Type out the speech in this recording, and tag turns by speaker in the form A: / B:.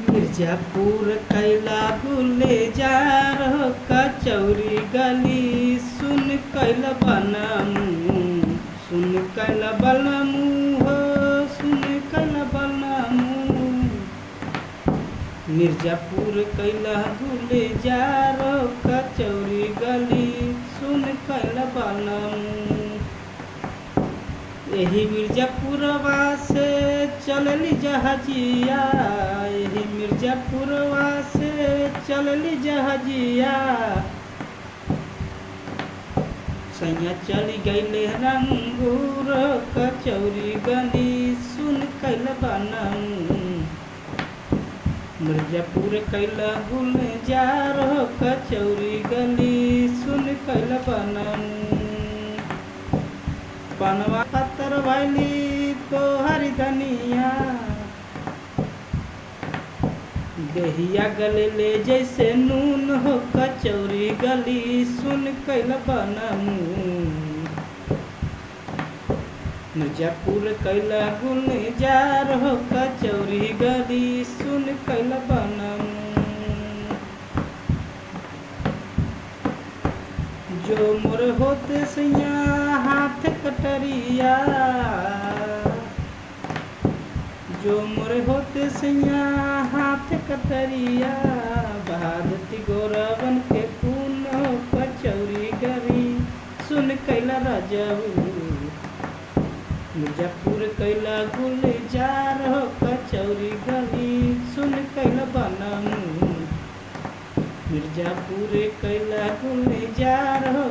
A: मिर्जापुर कैला गुले जा रहो कचौरी गली सुन कैला बनमू सुन कैला बनमू हो सुन कैला बनमू मिर्जापुर कैला गुले जा रहो कचौरी गली सुन कैला बनमू यही मिर्जापुरवा से चलली जहाजिया यही मिर्जापुरवा से चलली जहाजिया सैया चली गईले रंगूर कचौरी गली सुन कैल बनमू मिर्जापुर कैला गुल जा रहो कचौरी गली सुन कैल बनमू पनवा पत्थर वाली तो हरी धनिया दहिया गले ले जैसे नून हो कचौरी गली सुन कैल बनमू मिर्जापुर कैला गुल जा रहो कचौरी गली सुन कैल बनमू जो मोर होते सैया हाथ कटरिया जो मोर होते सैया हाथ कटरिया बहादती गोरवन के खून कचौरी गरी सुन कैला राजू मिर्जापुर कैला गुल जा रहो कचौरी गली सुन कैला बनमू मिर्जापुर कैला गुल जा रहो